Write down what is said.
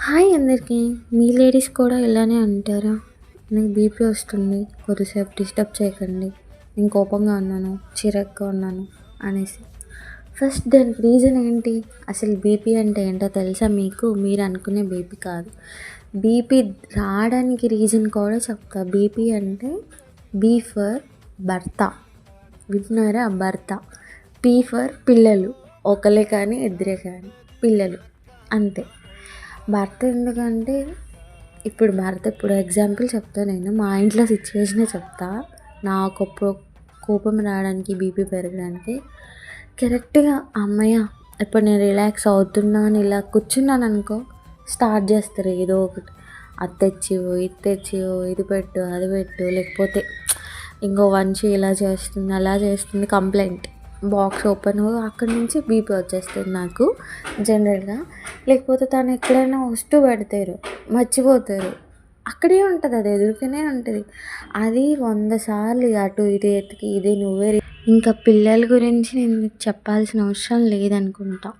Hi అందరికీ. మీ ladies కూడా ఇలానే అంటారా? నాకు బీపీ వస్తుంది, కొద్దిసేపు డిస్టర్బ్ చేయకండి, నేను కోపంగా ఉన్నాను, చిరాకుగా ఉన్నాను అనేసి. ఫస్ట్ దానికి రీజన్ ఏంటి? అసలు బీపీ అంటే ఏంటో తెలుసా మీకు? మీరు అనుకునే బీపీ కాదు. బీపీ రావడానికి రీజన్ కూడా చెప్తా. బీపీ అంటే బీ ఫర్ భర్త, విన్నారా? భర్త. పీ ఫర్ పిల్లలు, ఒకలే కానీ ఇద్దరే కానీ పిల్లలు, అంతే. భర్త ఎందుకంటే ఇప్పుడు ఎగ్జాంపుల్ చెప్తా. నేను మా ఇంట్లో సిచ్యువేషనే చెప్తా. నాకు కోపం రావడానికి, బీపీ పెరగడానికి కరెక్ట్గా అమ్మయ్య ఇప్పుడు నేను రిలాక్స్ అవుతున్నాను ఇలా కూర్చున్నాను అనుకో, స్టార్ట్ చేస్తారు ఏదో ఒకటి. అది తెచ్చివు, ఇది తెచ్చివు, ఇది పెట్టు, అది పెట్టు, లేకపోతే ఇంకో వంశీ ఇలా చేస్తుంది, అలా చేస్తుంది, కంప్లైంట్. బాక్స్ ఓపెన్ అక్కడి నుంచి బీపీ వచ్చేస్తుంది నాకు జనరల్గా. లేకపోతే తను ఎక్కడైనా వస్తువు పెడతారు, మర్చిపోతారు, అక్కడే ఉంటుంది, అది ఎదురుగానే ఉంటుంది. అది 100 సార్లు అటు ఇటు ఎతికి ఇది నువ్వే. ఇంకా పిల్లల గురించి నేను మీకు చెప్పాల్సిన అవసరం లేదనుకుంటా.